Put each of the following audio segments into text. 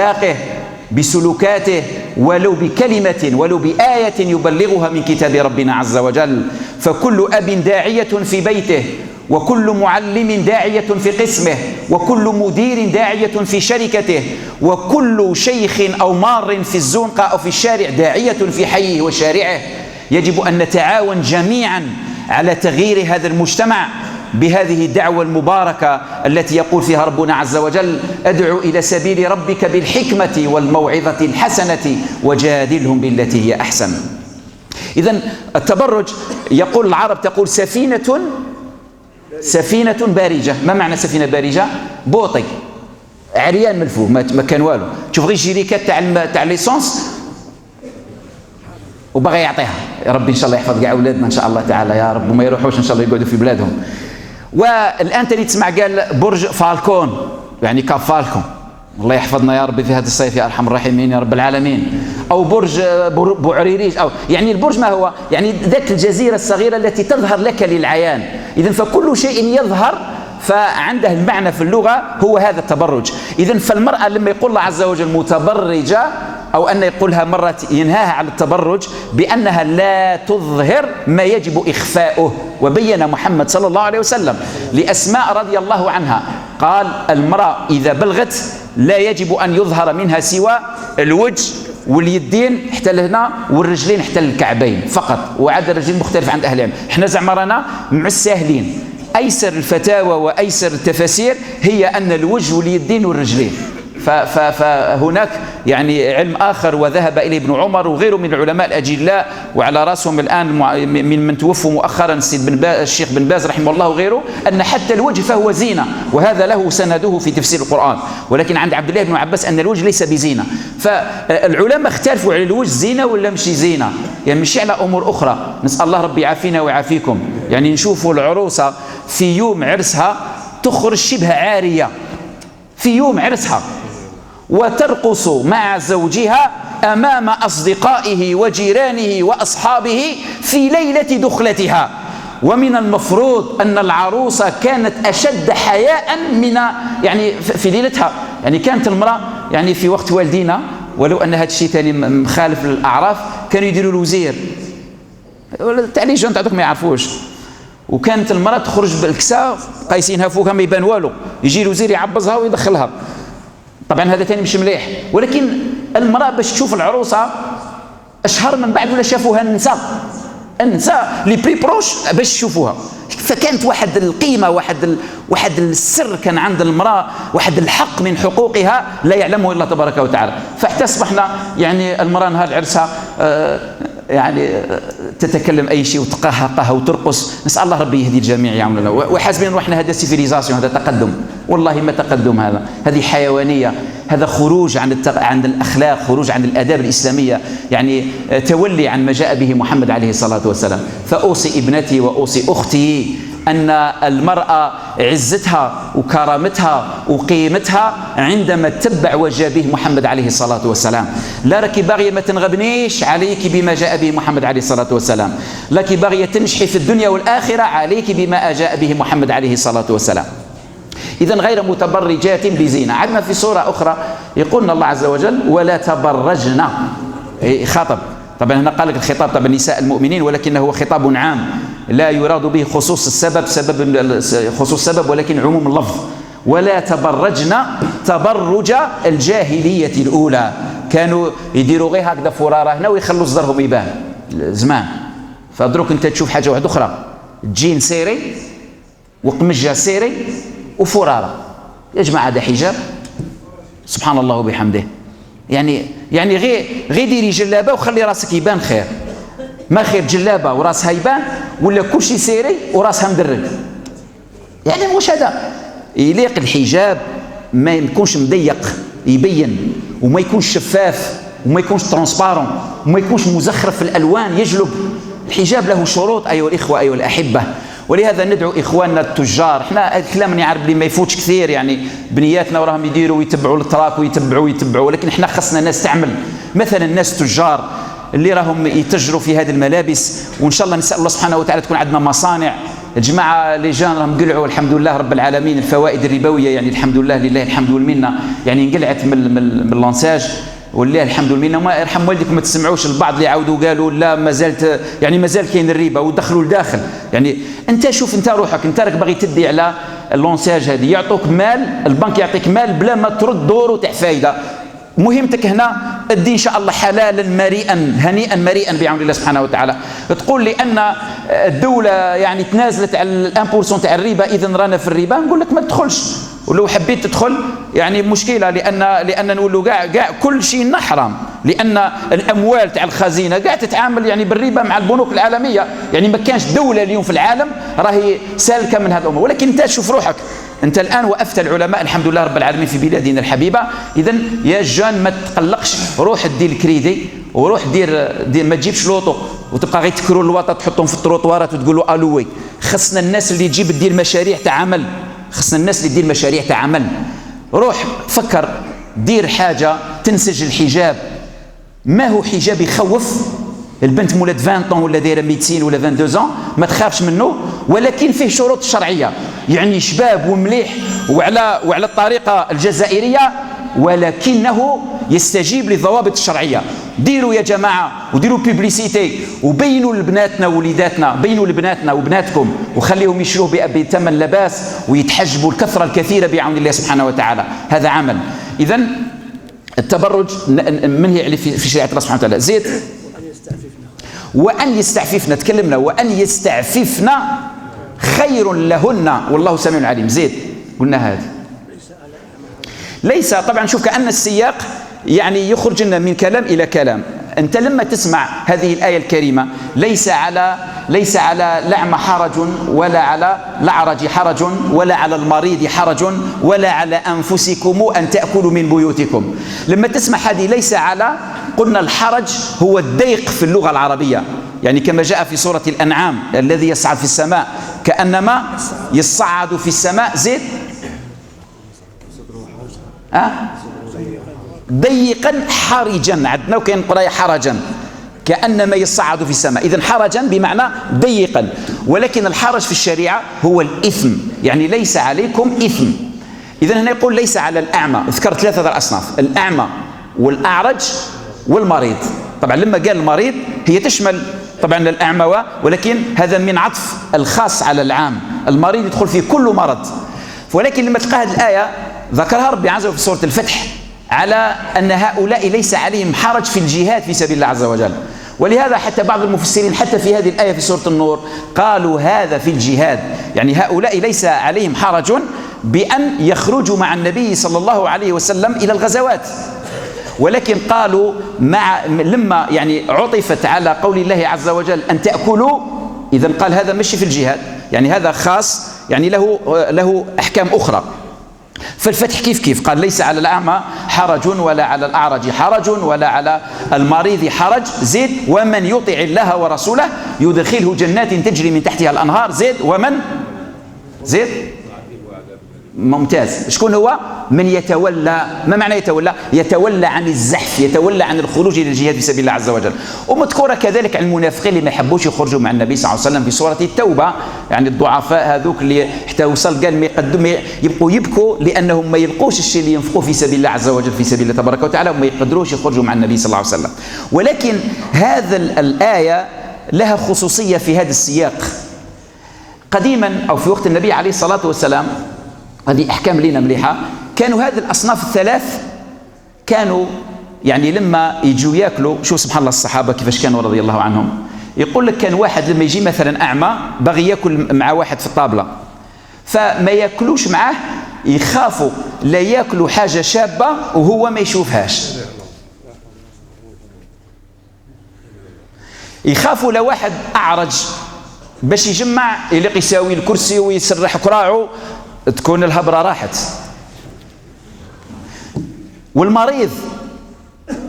بأخلاقه بسلوكاته ولو بكلمة ولو بآية يبلغها من كتاب ربنا عز وجل. فكل أب داعية في بيته، وكل معلم داعية في قسمه، وكل مدير داعية في شركته، وكل شيخ أو مار في الزنقة أو في الشارع داعية في حيه وشارعه. يجب أن نتعاون جميعا على تغيير هذا المجتمع بهذه الدعوة المباركة التي يقول فيها ربنا عز وجل: ادعو إلى سبيل ربك بالحكمة والموعظة الحسنة وجادلهم بالتي هي أحسن. إذن التبرج، يقول العرب تقول سفينة بارجة. ما معنى سفينة بارجة؟ بوطي عريان ملفوف ما كان والو. تشوف غير الشركات تاع ليسونس وبغى يعطيها. يا ربي إن شاء الله يحفظ كاع أولادنا إن شاء الله تعالى يا رب، وما يروحوش إن شاء الله يقعدوا في بلادهم. والآن تاني تسمع قال برج فالكون، يعني كاب فالكون، الله يحفظنا يا ربي في هذا الصيف يا أرحم الراحمين يا رب العالمين. أو برج بوعريريج، أو يعني البرج ما هو؟ يعني ذاك الجزيرة الصغيرة التي تظهر لك للعيان. إذن فكل شيء يظهر فعنده المعنى في اللغة هو هذا التبرج. إذن فالمرأة لما يقول الله عز وجل متبرجة، أو أن يقولها مرة ينهاها على التبرج بأنها لا تظهر ما يجب إخفاؤه. وبين محمد صلى الله عليه وسلم لأسماء رضي الله عنها قال: المرأة إذا بلغت لا يجب أن يظهر منها سوى الوجه واليدين حتى لهنا والرجلين حتى الكعبين فقط، وعد الرجلين مختلف عند أهل العلم. احنا زعما رانا مع الساهلين. أيسر الفتاوى وأيسر التفاسير هي أن الوجه واليدين والرجلين. فهناك يعني علم آخر وذهب إليه ابن عمر وغيره من العلماء الأجلاء، وعلى رأسهم الآن من توفوا مؤخرا الشيخ بن باز رحمه الله وغيره، أن حتى الوجه فهو زينة، وهذا له سنده في تفسير القرآن. ولكن عند عبد الله بن عباس أن الوجه ليس بزينة. فالعلماء اختلفوا على الوجه زينة ولا مش زينة، يعني مش على أمور أخرى. نسأل الله ربي يعافينا ويعافيكم. يعني نشوفوا العروسة في يوم عرسها تخرج شبه عارية في يوم عرسها، وترقص مع زوجها أمام أصدقائه وجيرانه وأصحابه في ليلة دخلتها. ومن المفروض أن العروسة كانت أشد حياء من يعني في ليلتها. يعني كانت المرأة يعني في وقت والدينا، ولو أن هذا الشيء ثاني مخالف للأعراف، كانوا يديروا الوزير التعليج جون تعطوك ما يعرفوش. وكانت المرأة تخرج بالكساء قايسينها فوقها ما يبان والو، يجي الوزير يعبزها ويدخلها. طبعا هذا ثاني مش مليح. ولكن المرأة باش تشوف العروسة أشهر من بعد ولا شافوها النساء لي بري بروش باش تشوفوها. فكانت واحد القيمة واحد السر كان عند المرأة، واحد الحق من حقوقها لا يعلمه إلا تبارك وتعالى. فحتى أصبحنا يعني المرأة نهار عرسها يعني تتكلم أي شيء وتقهقها وترقص. نسأل الله ربي يهدي الجميع يعمل له. وحاسبين روحنا هذا سيفيليزاسيون، هذا تقدم. والله ما تقدم، هذه حيوانية، هذا خروج عن الأخلاق، خروج عن الآداب الإسلامية، يعني تولي عن ما جاء به محمد عليه الصلاة والسلام. فأوصي ابنتي وأوصي أختي أن المرأة عزتها وكرامتها وقيمتها عندما تتبع وجه به محمد عليه الصلاة والسلام. لا راكي باغية ما تنغبنيش، عليك بما جاء به محمد عليه الصلاة والسلام. لكي باغية تنجحي في الدنيا والآخرة، عليك بما جاء به محمد عليه الصلاة والسلام. إذن غير متبرجات بزينة. عندنا في سورة أخرى يقولنا الله عز وجل: ولا تبرجنا. خاطب طبعا هنا قال لك الخطاب طبعا نساء المؤمنين، ولكنه هو خطاب عام لا يراد به خصوص السبب ولكن عموم اللفظ. ولا تبرجنا تبرج الجاهلية الأولى. كانوا يديروا غير هكذا فرارة هنا ويخلوا صدرهم يبان زمان. فدروك انت تشوف حاجة واحدة أخرى، جين سيري وقمجة سيري وفرارة. يا جماعة هذا حجاب سبحان الله وبحمده. يعني غير ديري جلابة وخلي راسك يبان خير. ما خير جلابة وراسها يبان ولا كل شيء سيري وراسها مدرج. يعني مش هذا يليق. الحجاب ما يكونش مضيق يبين، وما يكونش شفاف، وما يكونش ترانسبارون، وما يكونش مزخرف في الألوان يجلب. الحجاب له شروط أيها الإخوة أيها الأحبة. ولهذا ندعو إخواننا التجار. احنا الكلام نعرف اللي ما يفوتش كثير، يعني بنياتنا وراهم يديروا ويتبعوا التراك ويتبعوا، ولكن احنا خصنا ناس تعمل. مثلا الناس تجار اللي راهم يتجروا في هذه الملابس، وإن شاء الله نسأل الله سبحانه وتعالى تكون عندنا مصانع الجماعه لي جان راهم قلعوا الحمد لله رب العالمين الفوائد الربويه، يعني الحمد لله لله الحمد والمنه، يعني انقلعت من اللونساج ولله الحمد والمنه. وما يرحم والديكم ما تسمعوش البعض اللي عاودوا قالوا لا ما زالت، يعني ما زال كاين الربا ودخلوا لداخل. يعني انت شوف انت روحك، انت راك باغي تدي على اللونساج هذه، يعطوك مال، البنك يعطيك مال بلا ما ترد دورو تاع فايده. مهمتك هنا ادي ان شاء الله حلالا مريئا هنيئا مريئا بعون الله سبحانه وتعالى. تقول لي ان الدوله يعني تنازلت على الان% تاع الربا اذا رانا في الربا، نقول لك ما تدخلش، ولو حبيت تدخل يعني مشكله، لان نقولوا كاع كل شيء حرام، لان الاموال تاع الخزينه كاع تتعامل يعني بالربا مع البنوك العالميه، يعني ما كانش دوله اليوم في العالم راهي سالكه من هذه الامور. ولكن انت شوف روحك، انت الان وقفت العلماء الحمد لله رب العالمين في بلادنا الحبيبه. اذا يا جان ما تقلقش، روح دير الكريدي وروح دير ما تجيبش لوطو وتبقى غير تكروا الوطا تحطهم في التروطوارات وتقولوا الوي. خصنا الناس اللي تجيب دير مشاريع تاع عمل، خصنا الناس اللي تدير مشاريع تاع عمل. روح فكر دير حاجه تنسج الحجاب، ما هو حجاب يخوف، البنت مولات 20 طون ولا دايره ميديسين ولا 22 ما تخافش منه، ولكن فيه شروط شرعيه، يعني شباب ومليح وعلى الطريقه الجزائريه، ولكنه يستجيب للضوابط الشرعيه. ديروا يا جماعه وديروا بيبليسيتي وبينوا لبناتنا ووليداتنا، بينوا لبناتنا وبناتكم وخليهم يشروه بثمن لباس ويتحجبوا الكثره الكثيره بعون الله سبحانه وتعالى. هذا عمل. اذا التبرج منهي عليه في شريعه الله سبحانه وتعالى. زيد وأن يستعففن، تكلمنا وأن يستعففن خير لهن والله سميع عليم. زيد قلنا هذه ليس طبعا. شوف كأن السياق يعني يخرج لنا من كلام إلى كلام. أنت لما تسمع هذه الآية الكريمة ليس على الأعمى حرج ولا على الأعرج حرج ولا على المريض حرج ولا على أنفسكم أن تأكلوا من بيوتكم. لما تسمع هذه ليس على، قلنا الحرج هو الضيق في اللغة العربية، يعني كما جاء في سورة الأنعام الذي يصعد في السماء كأنما يصعد في السماء. زيد ضيقا حرجا، عندنا وكاين قرايه حرجا كأنما يصعد في السماء. إذن حرجا بمعنى ضيقا، ولكن الحرج في الشريعة هو الإثم، يعني ليس عليكم إثم. إذن هنا يقول ليس على الأعمى، ذكر ثلاثة الأصناف، الأعمى والأعرج والمريض. طبعا لما قال المريض هي تشمل طبعا الأعمى، ولكن هذا من عطف الخاص على العام، المريض يدخل في كل مرض. ولكن لما تلقى هذه الآية ذكرها ربي عز وجل في سورة الفتح على أن هؤلاء ليس عليهم حرج في الجهاد في سبيل الله عز وجل. ولهذا حتى بعض المفسرين حتى في هذه الآية في سورة النور قالوا هذا في الجهاد، يعني هؤلاء ليس عليهم حرج بأن يخرجوا مع النبي صلى الله عليه وسلم إلى الغزوات، ولكن قالوا لما يعني عطفت على قول الله عز وجل أن تأكلوا، إذن قال هذا مشي في الجهاد، يعني هذا خاص، يعني له أحكام أخرى. فالفتح كيف قال ليس على الأعمى حرج ولا على الأعرج حرج ولا على المريض حرج. زيد ومن يطع الله ورسوله يدخله جنات تجري من تحتها الأنهار. زيد ومن زيد ممتاز. شكون هو؟ من يتولى. ما معنى يتولى؟ يتولى عن الزحف، يتولى عن الخروج إلى الجهاد في سبيل الله عز وجل. ومذكورة كذلك عن المنافقين اللي ما يحبوش يخرجوا مع النبي صلى الله عليه وسلم في سورة التوبة، يعني الضعفاء هذوك اللي حتى وصل قال ما يبكوا لأنهم ما يلقوش الشيء اللي ينفقوه في سبيل الله عز وجل في سبيل الله تبارك وتعالى، وما يقدروش يخرجوا مع النبي صلى الله عليه وسلم. ولكن هذا الآية لها خصوصية في هذا السياق. قديما أو في وقت النبي عليه الصلاة والسلام، هذه أحكام لنا مليحة، كانوا هذه الأصناف الثلاث كانوا يعني لما يجوا ياكلوا، شوف سبحان الله الصحابة كيفاش كانوا رضي الله عنهم. يقول لك كان واحد لما يجي مثلا أعمى باغي ياكل مع واحد في الطابلة، فما ياكلوش معاه، يخافوا لا ياكلوا حاجة شابة وهو ما يشوفهاش، يخافوا لواحد أعرج باش يجمع يلقي يساوي الكرسي ويسرح كراعه تكون الهبرة راحت. والمريض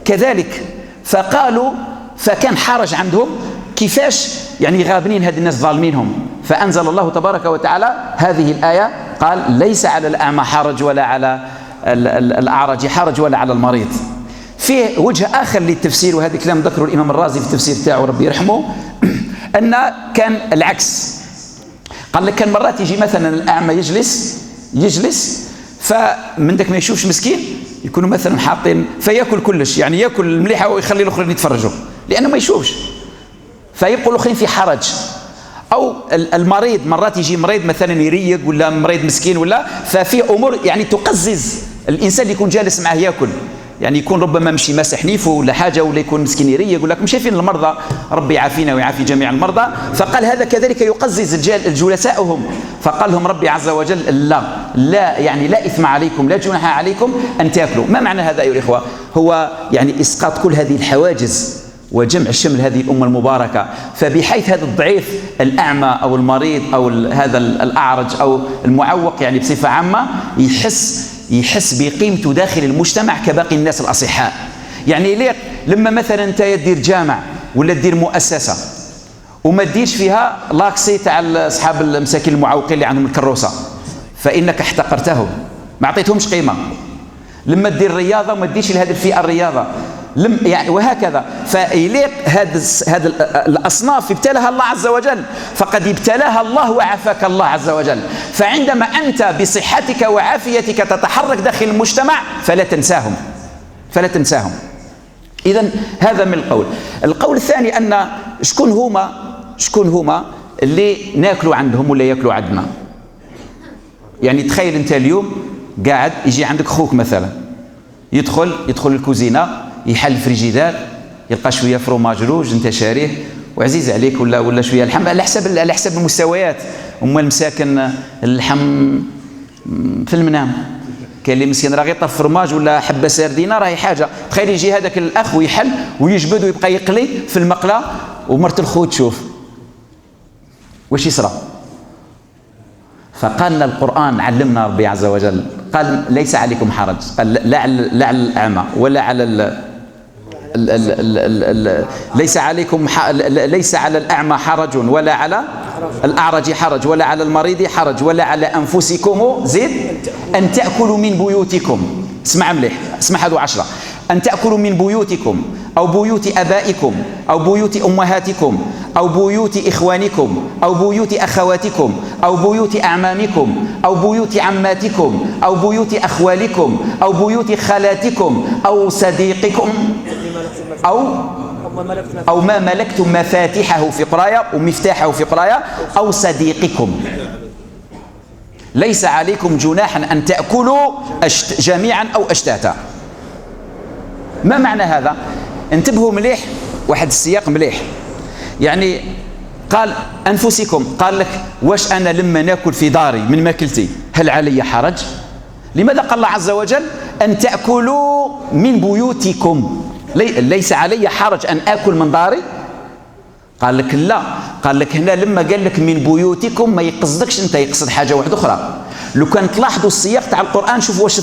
كذلك، فقالوا فكان حرج عندهم كيفاش يعني غابنين هذه الناس ظالمينهم، فأنزل الله تبارك وتعالى هذه الآية قال ليس على الأعمى حرج ولا على الأعرج حرج ولا على المريض. فيه وجه آخر للتفسير، وهذا كلام ذكره الإمام الرازي في التفسير تاعه ربي يرحمه، أن كان العكس، قال لك كان مرات يجي مثلا الأعمى يجلس فمن داك ما يشوفش مسكين يكونوا مثلا حاطين فياكل كلش، يعني ياكل المليحة ويخلي الآخرين يتفرجوا لأنه ما يشوفش، فيبقوا الآخرين في حرج. أو المريض مرات يجي مريض مثلا يريق ولا مريض مسكين ولا، ففي أمور يعني تقزز الإنسان اللي يكون جالس معه ياكل، يعني يكون ربما مشي ماسح نيفه ولا حاجة، ولا يكون مسكين يريق ولا مش شايفين المرضى، ربي يعافينا ويعافي جميع المرضى. فقال هذا كذلك يقزز جلسائهم، فقال لهم ربي عز وجل لا يعني لا إثم عليكم، لا جناح عليكم أن تأكلوا. ما معنى هذا أيها الإخوة؟ هو يعني إسقاط كل هذه الحواجز وجمع شمل هذه الأمة المباركة، فبحيث هذا الضعيف الأعمى أو المريض أو هذا الأعرج أو المعوق يعني بصفة عامة يحس بقيمته داخل المجتمع كباقي الناس الأصحاء. يعني ليه لما مثلا أنت تدير جامع ولا تدير مؤسسة وما تديرش فيها لاكسي تاع أصحاب المساكين المعوقين اللي عندهم الكروسة، فإنك احتقرتهم، ما أعطيتهمش قيمة. لما تدير رياضة وما تديرش لهذه الفئة الرياضة يعني وهكذا. فيليق هذا الأصناف ابتلاها الله عز وجل، فقد ابتلاها الله وعافاك الله عز وجل. فعندما أنت بصحتك وعافيتك تتحرك داخل المجتمع فلا تنساهم. إذن هذا من القول الثاني أن شكون هما اللي ناكلوا عندهم ولا ياكلوا عندنا. يعني تخيل أنت اليوم قاعد يجي عندك خوك مثلا يدخل الكوزينة، يحل الفريجيدار، يلقى شويه فروماج روج انت شاريه وعزيز عليك ولا شويه اللحم على حسب المستويات. هما المساكن اللحم في المنام، كاين اللي مسكين راه غير طف فرماج ولا حبه سردينه راهي حاجه. تخيل يجي هذاك الاخ ويحل ويجبد ويبقى يقلي في المقله، ومرت الخو تشوف واش يصرى. فقال لنا القرآن، علمنا ربي عز وجل، قال ليس عليكم حرج، قال لا على الأعمى ولا على ليس على الأعمى حرج ولا على الأعرج حرج ولا على المريض حرج ولا على أنفسكم زيد أن تأكلوا من بيوتكم. اسمع مليح، اسمع هذو 10. أن تأكلوا من بيوتكم أو بيوت أبائكم أو بيوت أمهاتكم أو بيوت إخوانكم أو بيوت أخواتكم أو بيوت أعمامكم أو بيوت عماتكم أو بيوت أخوالكم أو بيوت خالاتكم أو صديقكم أو ما ملكتم مفاتيحه في قراية ومفتاحه في قراية أو صديقكم. ليس عليكم جناحا أن تأكلوا جميعا أو أشتاتا. ما معنى هذا؟ انتبهوا مليح، واحد السياق مليح. يعني قال أنفسكم، قال لك واش أنا لما ناكل في داري من ماكلتي هل علي حرج؟ لماذا قال الله عز وجل أن تأكلوا من بيوتكم؟ ليس علي حرج أن آكل من داري؟ قال لك لا، قال لك هنا لما قال لك من بيوتكم ما يقصدكش انت، يقصد حاجه واحده اخرى. لو كان تلاحظوا السياق تاع القران شوفوا واش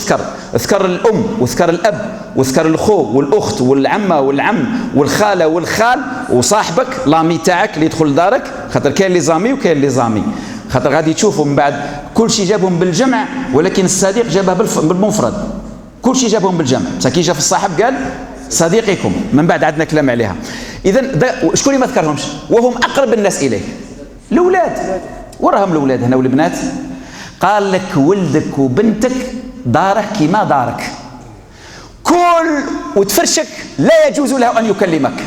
ذكر الام وذكر الاب وذكر الخو والاخت والعمه والعم والخاله والخال وصاحبك لامي تاعك اللي يدخل لدارك، خاطر كاين لي زامي وكاين لي زامي، خاطر غادي تشوفوا من بعد كل شيء جابهم بالجمع، ولكن الصديق جابها بالمفرد. كل شيء جابهم بالجمع، بصح كي جا في الصاحب قال صديقكم، من بعد عندنا كلام عليها. إذن شكون اللي ما ذكرهمش وهم أقرب الناس إليه؟ الأولاد. وراهم الأولاد هنا والبنات. قال لك ولدك وبنتك دارك كما دارك، كل وتفرشك لا يجوز له أن يكلمك.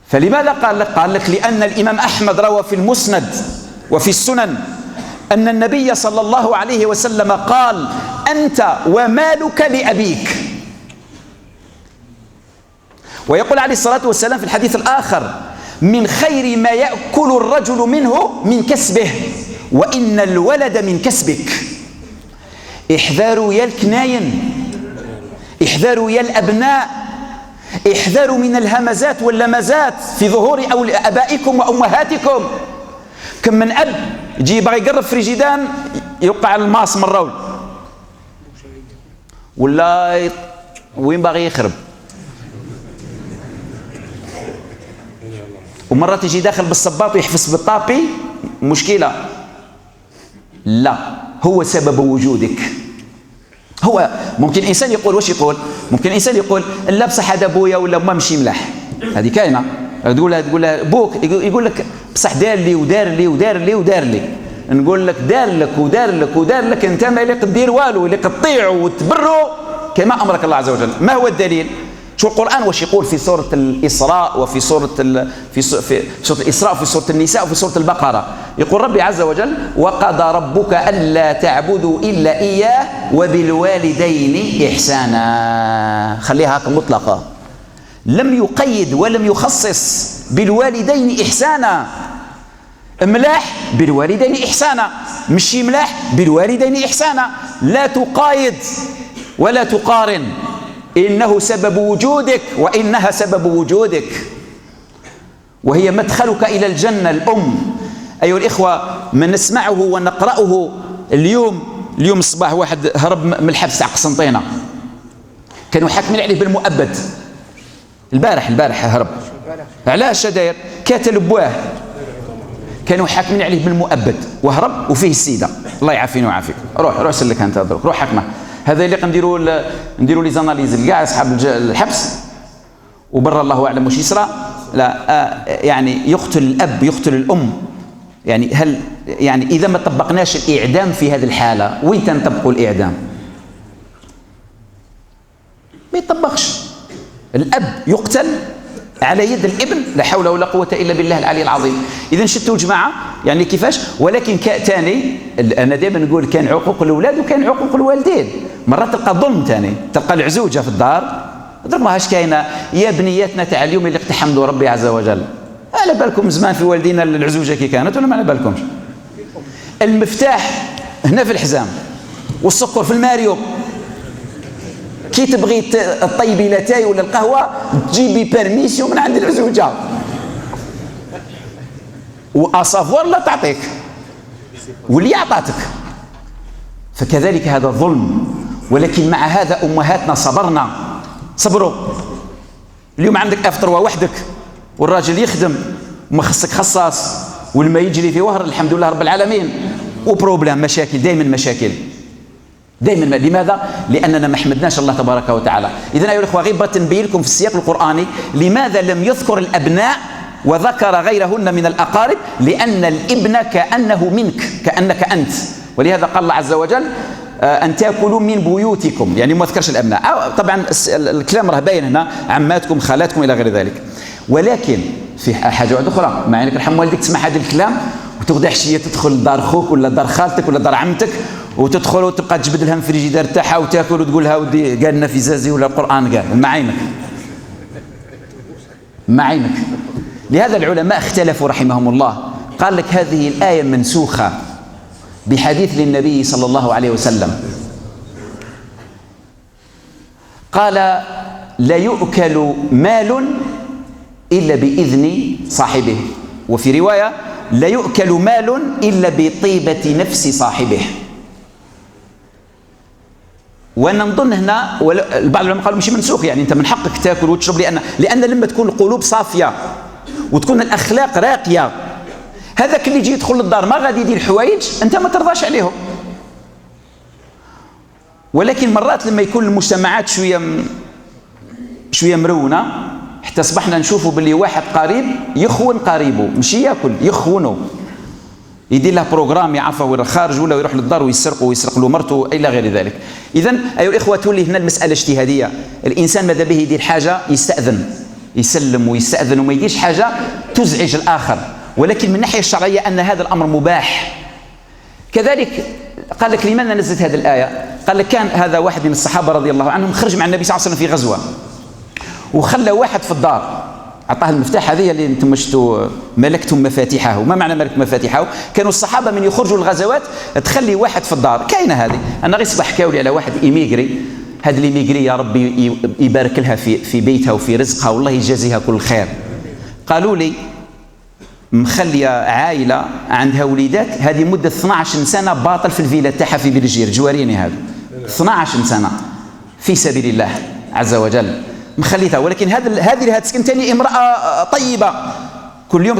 فلماذا قال لك؟ قال لك لأن الإمام أحمد روى في المسند وفي السنن أن النبي صلى الله عليه وسلم قال أنت ومالك لأبيك. ويقول عليه الصلاة والسلام في الحديث الآخر من خير ما يأكل الرجل منه من كسبه وإن الولد من كسبك. احذروا يا الكناين، احذروا يا الأبناء، احذروا من الهمزات واللمزات في ظهور أبائكم وأمهاتكم. كم من أب يجي يبغى يقرب فريجيدان يوقع الماس من الرول ولا وين باغي يخرب، ومرات يجي داخل بالصباط ويحفظ بالطابي، مشكلة. لا، هو سبب وجودك. هو ممكن إنسان يقول واش يقول؟ ممكن إنسان يقول لا بصح هذا بويا ولا ما مشي ملاح، هذه كاينة. تقول له بوك، يقول لك بصح دار لي ودار لي ودار لي ودار لي. نقول لك دار لك ودار لك ودار لك، انت ما لك دير والو، لك تطيعوا وتبروا كما امرك الله عز وجل. ما هو الدليل؟ شو القرآن واش يقول في سورة الإسراء وفي سورة في سورة الإسراء وفي سورة النساء وفي سورة البقرة؟ يقول ربي عز وجل: وقضى ربك ألا تعبدوا إلا إياه وبالوالدين إحسانا. خليها هكا مطلقة، لم يقيد ولم يخصص. بالوالدين إحسانا، ملاح بالوالدين إحسانا، مشي ملاح بالوالدين إحسانا. لا تقايد ولا تقارن، إنه سبب وجودك وإنها سبب وجودك، وهي مدخلك إلى الجنة الأم. أيها الإخوة، من نسمعه ونقرأه اليوم الصباح واحد هرب من الحبس تاع قسنطينة، كانوا حاكمين عليه بالمؤبد. البارح هرب. علاش داير؟ كاتل بواه، كانوا حاكمين عليه بالمؤبد وهرب، وفيه السيدة. الله يعافينا ويعافيك. روح سلك انت دروك، روح حكمه. هذا اللي نديروا لي زاناليز لكاع اصحاب الحبس، وبرا الله اعلم واش يصرى. لا يعني يقتل الاب يقتل الام. يعني هل يعني اذا ما طبقناش الاعدام في هذه الحاله، وين تنطبقوا الاعدام؟ ما يطبقش. الاب يقتل على يد الابن، لا حول ولا قوة إلا بالله العلي العظيم. إذا شتوا جماعة يعني كيفاش. ولكن ثاني أنا دائما نقول كان عقوق الأولاد وكان عقوق الوالدين. مرات تلقى ظلم ثاني، تلقى العزوجة في الدار ما هاش كاينة. يا بنياتنا تاع اليوم اللي اقتحموا ربي عز وجل، على بالكم زمان في والدينا العزوجة كي كانت ولا ما على بالكمش؟ المفتاح هنا في الحزام والسكر في الماريو. كي تبغي تطيبي لاتاي ولا القهوه تجيبي بيرميسيون من عند العزوجه، واصافوار لا تعطيك واللي عطاتك. فكذلك هذا ظلم. ولكن مع هذا امهاتنا صبروا. اليوم عندك افطر وحدك، والراجل يخدم وما خصك خصاص، والما يجري في وهر، الحمد لله رب العالمين. وبروبلام مشاكل، دائما مشاكل دائما. لماذا؟ لأننا ما حمدناش الله تبارك وتعالى. إذن أيها الأخوة، غير نبين لكم في السياق القرآني لماذا لم يذكر الأبناء وذكر غيرهن من الأقارب. لأن الابن كأنه منك، كأنك أنت. ولهذا قال الله عز وجل: أن تأكلوا من بيوتكم، يعني ما ذكرش الأبناء. طبعا الكلام راه باين هنا، عماتكم خالاتكم إلى غير ذلك. ولكن في حاجة أخرى، مع أنك رحم والديك تسمع هذا الكلام وتغدى حشية تدخل دار خوك ولا دار خالتك ولا دار عمتك، وتدخل وتبقى تجبد لها من الفريجيدار تاعها وتاكل وتقول لها ودي قالنا في زازي ولا القرآن قال مع عينك. لهذا العلماء اختلفوا رحمهم الله. قال لك هذه الآية منسوخة بحديث للنبي صلى الله عليه وسلم، قال: لا يؤكل مال إلا بإذن صاحبه. وفي رواية: لا يؤكل مال إلا بطيبة نفس صاحبه. وانا نظن هنا بعض العلماء قالوا مش منسوخ، يعني انت من حقك تاكل وتشرب، لان لما تكون القلوب صافيه وتكون الاخلاق راقيه، هذاك اللي يجي يدخل للدار ما غادي يدير حوايج انت ما ترضاش عليهم. ولكن مرات لما يكون المجتمعات شويه مرونه، حتى اصبحنا نشوفوا باللي واحد قريب يخون قريبه، مش ياكل يخونه، يدير له بروغرام يعرفه وين خارج ولا يروح للدار ويسرق له مرته الى غير ذلك. اذا ايها الاخوه، تولي هنا المساله اجتهاديه. الانسان ماذا به يدير حاجه يستاذن، يسلم ويستاذن، وما يديرش حاجه تزعج الاخر. ولكن من الناحيه الشرعيه ان هذا الامر مباح. كذلك قال لك لماذا نزلت هذه الايه؟ قال لك كان هذا واحد من الصحابه رضي الله عنهم خرج مع النبي صلى الله عليه وسلم في غزوه، وخلى واحد في الدار، أعطاه المفتاح. هذه اللي انتم شفتوا ملكتم مفاتيحه. ما معنى ملك مفاتيحه؟ كانوا الصحابه من يخرجوا الغزوات تخلي واحد في الدار. كاينه هذه، انا غير صباح حكاوا لي على واحد ايميغري. هذه الايميغري يا ربي يبارك لها في بيتها وفي رزقها، والله يجازيها كل خير. قالوا لي مخليه عائله عندها وليدات، هذه مده 12 سنه باطل في الفيلا تاعها في بلجير، جواريني هذا 12 سنه في سبيل الله عز وجل مخليتها. ولكن هذه اللي تسكن ثاني امراه طيبه، كل يوم